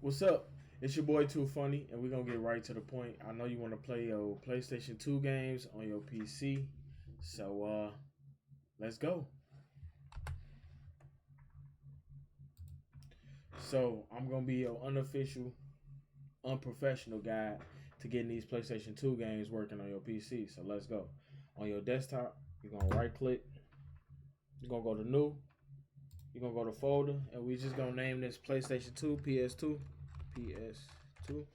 What's up? It's your boy Too Funny, and we're gonna get right to the point. I know you want to play your PlayStation 2 games on your PC, so let's go. So I'm gonna be your unofficial, unprofessional guide to getting these PlayStation 2 games working on your PC. So let's go. On your desktop, you're gonna right click. You're gonna go to New. You're gonna go to Folder, and we just gonna name this PlayStation 2 PS2. PS2. You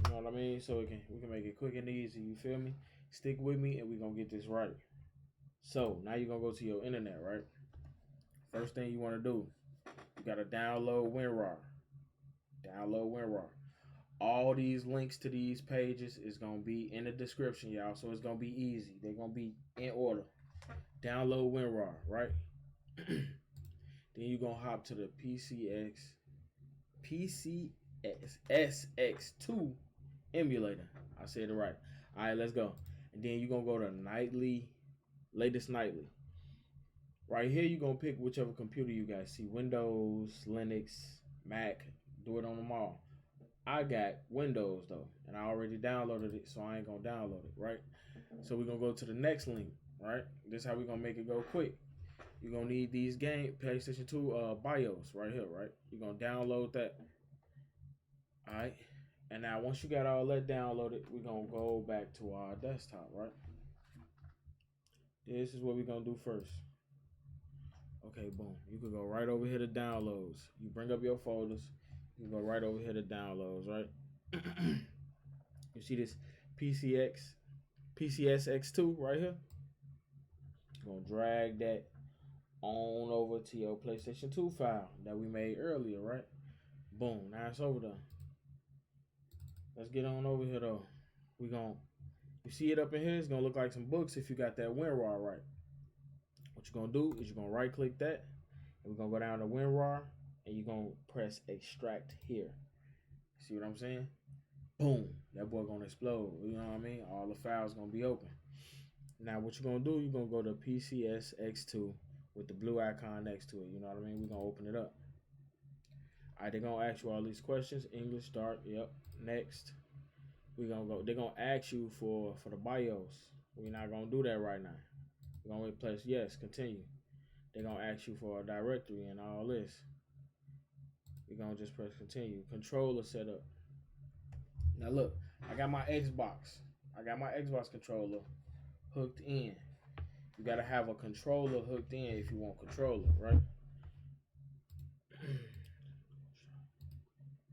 know what I mean? So we can make it quick and easy. You feel me? Stick with me, and we're gonna get this right. So now you're gonna go to your internet, right? First thing you want to do, you gotta download Winrar. Download Winrar. All these links to these pages is gonna be in the description, y'all. So it's gonna be easy. They're gonna be in order. Download WinRAR, right? Then you're gonna hop to the Pcsx2 Emulator. I said it right. All right, let's go. And then you're gonna go to latest nightly. Right here, you're gonna pick whichever computer you guys see: Windows, Linux, Mac. Do it on them all. I got Windows though, and I already downloaded it, so I ain't gonna download it, right? So we're gonna go to the next link, right? This is how we're gonna make it go quick. You're gonna need these PlayStation 2 BIOS right here, right? You're gonna download that. All right. And now once you got all that downloaded, we're gonna go back to our desktop, right? This is what we're gonna do first. Okay, boom. You could go right over here to downloads. You bring up your folders. You can go right over here to downloads, right? You see this Pcsx2 right here? You're gonna drag that on over to your PlayStation 2 file that we made earlier, right? Boom. Now it's over there. Let's get on over here though. You see it up in here? It's gonna look like some books if you got that WinRAR right. What you're gonna do is you're gonna right click that, and we're gonna go down to WinRAR, and you're gonna press extract here. See what I'm saying? Boom. That boy gonna explode. You know what I mean? All the files gonna be open. Now what you're gonna do, you're gonna go to Pcsx2 with the blue icon next to it. You know what I mean? We're gonna open it up. All right, they're gonna ask you all these questions. English, start, yep. Next. We're gonna go. They're gonna ask you for the BIOS. We're not gonna do that right now. We're gonna replace yes, continue. They're gonna ask you for a directory and all this. We're gonna just press continue. Controller setup. Now look, I got my Xbox. I got my Xbox controller hooked in. You gotta have a controller hooked in if you want controller, right?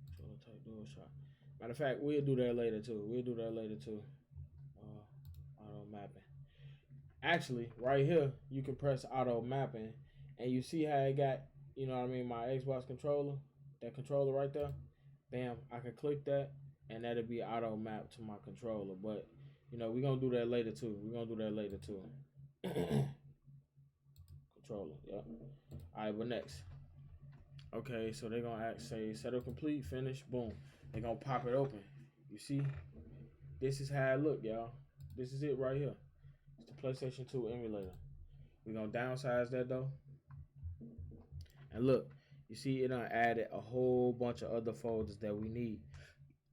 Controller type dual shot. Matter of fact, we'll do that later too. Auto mapping. Actually, right here, you can press auto mapping, and you see how it got, you know what I mean, my Xbox controller, that controller right there. Bam, I can click that, and that'll be auto mapped to my controller. But you know, we're gonna do that later too. Controller, yep. All right, but next. Okay, so they're gonna say setup complete, finish, boom. They're gonna pop it open. You see, this is how it look, y'all. This is it right here. It's the PlayStation 2 emulator. We're gonna downsize that though. And look, you see it done added a whole bunch of other folders that we need.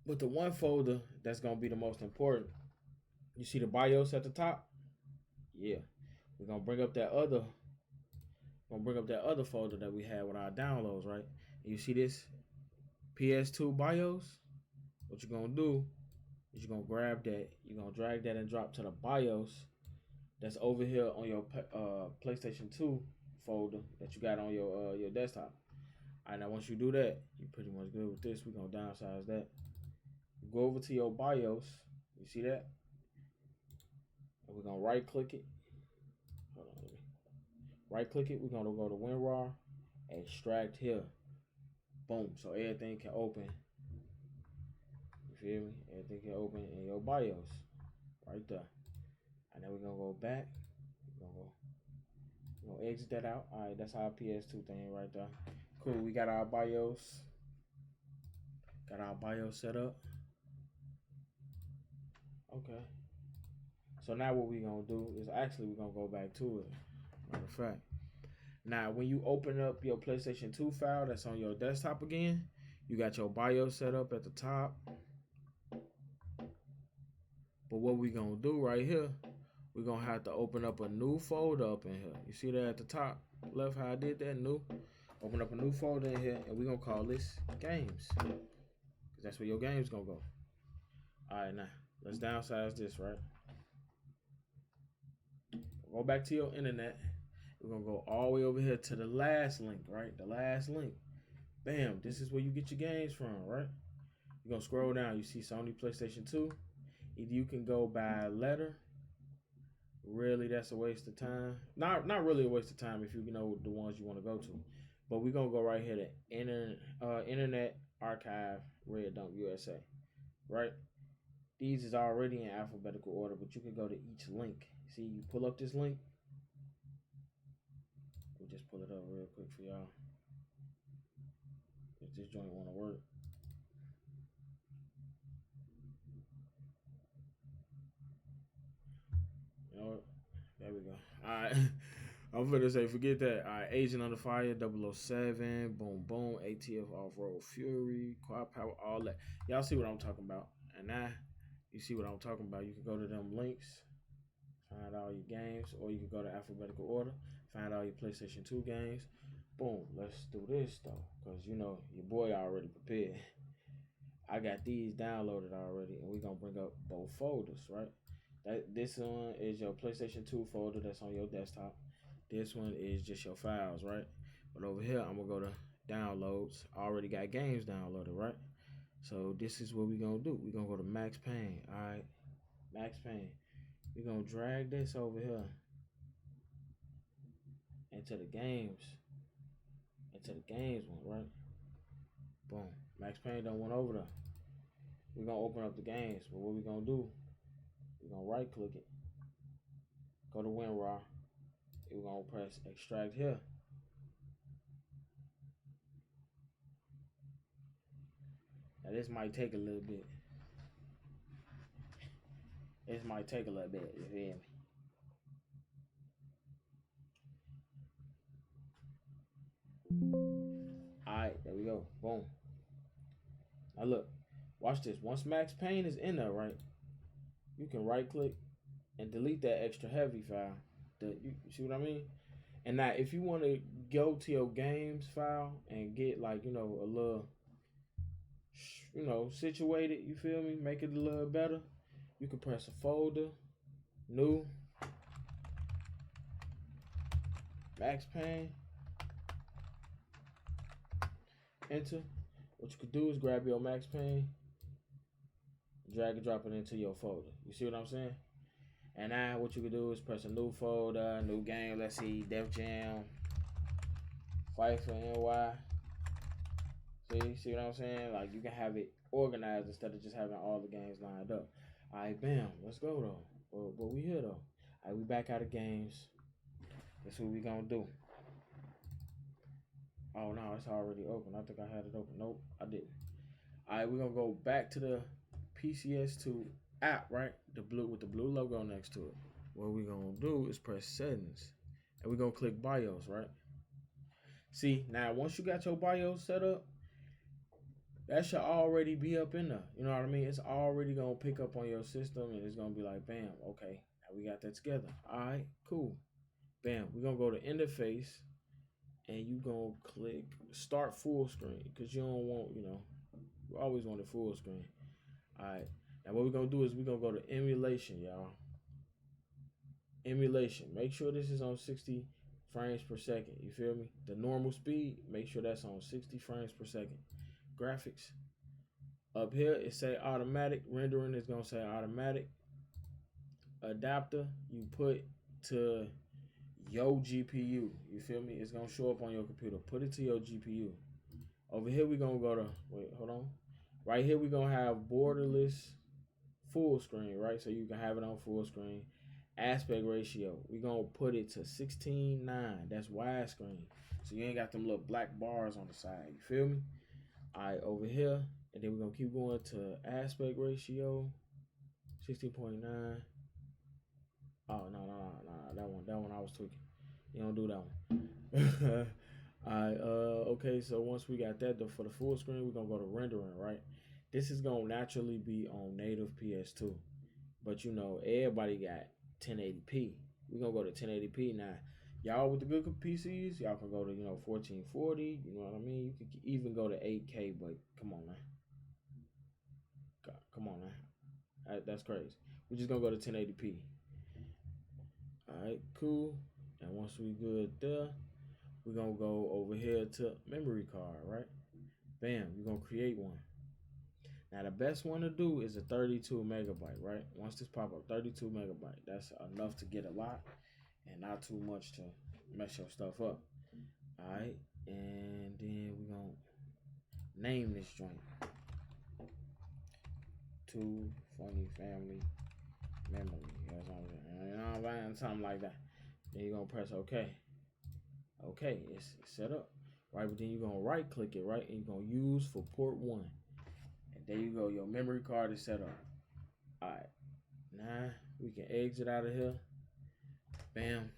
But the one folder that's gonna be the most important, you see the BIOS at the top? Yeah. We're gonna bring up that other folder that we had with our downloads, right? And you see this PS2 BIOS? What you're gonna do is you're gonna grab that, you're gonna drag that and drop to the BIOS that's over here on your PlayStation 2 folder that you got on your desktop. All right, now once you do that, you're pretty much good with this. We're gonna downsize that. Go over to your BIOS. You see that? And we're gonna right click it. Hold on, let me right click it. We're gonna go to WinRAR, extract here. Boom. So everything can open. You feel me? Everything can open in your BIOS. Right there. And then we're gonna go back. We're gonna exit that out. Alright, that's our PS2 thing right there. Cool, we got our BIOS. Got our BIOS set up. Okay. So now what we're gonna do is actually we're gonna go back to it. Matter of fact. Now when you open up your PlayStation 2 file that's on your desktop again, You got your BIOS set up at the top. But what we gonna do right here, we're gonna have to open up a new folder up in here. You see that at the top left, how I did that? New. Open up a new folder in here, and we're gonna call this games, because that's where your game's gonna go. All right, now let's downsize this, right? Go back to your internet. We're gonna go all the way over here to the last link, right? The last link. Bam, this is where you get your games from, right? You're gonna scroll down, you see Sony PlayStation 2. Either you can go by letter. Really, that's a waste of time. Not really a waste of time if you know the ones you want to go to. But we're gonna go right here to Internet Archive Red Dump USA, right? These is already in alphabetical order, but you can go to each link. See, you pull up this link. We'll just pull it up real quick for y'all. If this joint want to work. You know what? There we go. All right. I'm finna say, forget that. All right, Agent Under Fire, 007, Boom Boom, ATF Off-Road Fury, Quad Power, all that. Y'all see what I'm talking about. And now, you see what I'm talking about. You can go to them links, find all your games, or you can go to alphabetical order, find all your PlayStation 2 games. Boom, let's do this, though, because, you know, your boy already prepared. I got these downloaded already, and we're going to bring up both folders, right? This one is your PlayStation 2 folder that's on your desktop. This one is just your files, right? But over here, I'm going to go to downloads. I already got games downloaded, right? So this is what we're going to do. We're going to go to Max Payne, all right? Max Payne. We're going to drag this over here into the games. Into the games one, right? Boom. Max Payne done went over there. We're going to open up the games. But what we're going to do, we're going to right-click it. Go to Winrar. We're going to press extract here. Now this might take a little bit. This might take a little bit, you feel me? Alright, there we go. Boom. Now look, watch this. Once Max Payne is in there, right? You can right click and delete that extra heavy file. You see what I mean? And now if you want to go to your games file and get like, you know, a little, you know, situated, you feel me? Make it a little better. You can press a folder, new, Max Payne, enter. What you could do is grab your Max Payne, drag and drop it into your folder. You see what I'm saying? And now what you can do is press a new folder, new game. Let's see, Def Jam, Fight for NY. See what I'm saying? Like you can have it organized instead of just having all the games lined up. All right, bam, let's go though. But we here though. All right, we back out of games. That's what we gonna do. Oh no, it's already open. I think I had it open. Nope, I didn't. All right, we're gonna go back to the Pcsx2 app, right? The blue with the blue logo next to it. What we're gonna do is press settings, and we're gonna click BIOS, right? See, now once you got your BIOS set up, that should already be up in there. You know what I mean? It's already gonna pick up on your system, and it's gonna be like, bam, okay, now we got that together. All right, cool. Bam, we're gonna go to interface, and you gonna click start full screen, because you don't want, you know, you always want it full screen. All right. Now what we're going to do is we're going to go to emulation, y'all. Emulation. Make sure this is on 60 frames per second. You feel me? The normal speed, make sure that's on 60 frames per second. Graphics. Up here, it say automatic. Rendering is going to say automatic. Adapter, you put to your GPU. You feel me? It's going to show up on your computer. Put it to your GPU. Over here, we're going to go to, wait, hold on. Right here, we're going to have borderless full screen, right? So you can have it on full screen. Aspect ratio, we're going to put it to 16:9. That's widescreen. So you ain't got them little black bars on the side. You feel me? All right, over here. And then we're going to keep going to aspect ratio, 16.9. Oh, no. That one I was tweaking. You don't do that one. Alright, okay, so once we got that for the full screen, we're gonna go to rendering, right? This is gonna naturally be on native PS2. But you know, everybody got 1080p. We're gonna go to 1080p now. Y'all with the good PCs, y'all can go to 1440. You know what I mean? You can even go to 8K, but come on now, come on now, that's crazy. We're just gonna go to 1080p. All right, cool. And once we good there, we're gonna go over here to memory card, right? Bam, we're gonna create one. Now the best one to do is a 32 megabyte, right? Once this pop up, 32 megabyte. That's enough to get a lot and not too much to mess your stuff up. All right, and then we're gonna name this joint Too Funny Family Memory. You know what I'm saying? Something like that. Then you're gonna press OK. Okay, it's set up. Right, but then you're gonna right click it, right? And you're gonna use for port 1. And there you go, your memory card is set up. Alright. Now we can exit out of here. Bam.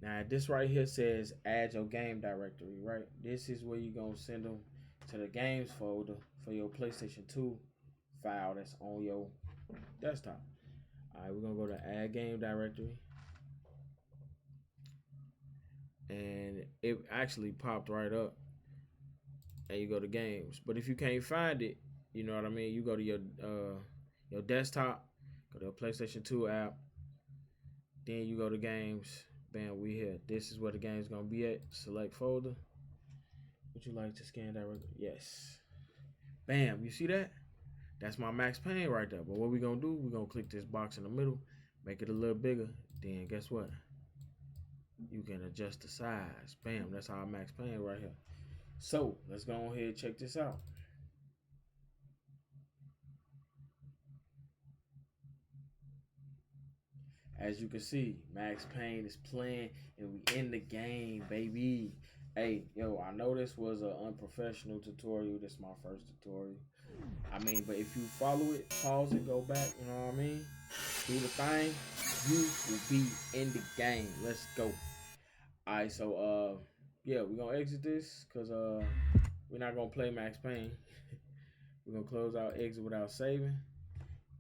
Now this right here says add your game directory, right? This is where you're gonna send them to the games folder for your PlayStation 2 file that's on your desktop. Alright, we're gonna go to add game directory. And it actually popped right up. And you go to games. But if you can't find it, you know what I mean, you go to your desktop, go to a PlayStation 2 app, then you go to games. Bam, we here. This is where the game's gonna be at. Select folder. Would you like to scan directly? Yes. Bam, you see that? That's my Max Payne right there. But what we gonna do, we're gonna click this box in the middle, make it a little bigger. Then guess what? You can adjust the size. Bam, that's our Max Payne right here. So let's go ahead and check this out. As you can see, Max Payne is playing and we in the game, baby. Hey, yo, I know this was an unprofessional tutorial. This is my first tutorial. I mean, but if you follow it, pause it, go back, you know what I mean? Do the thing, you will be in the game. Let's go. All right, so, yeah, we're going to exit this because we're not going to play Max Payne. We're going to close out exit without saving.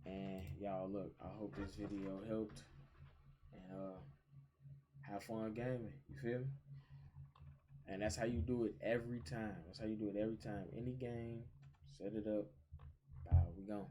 And y'all, look, I hope this video helped. And have fun gaming. You feel me? And that's how you do it every time. That's how you do it every time. Any game, set it up. We gone.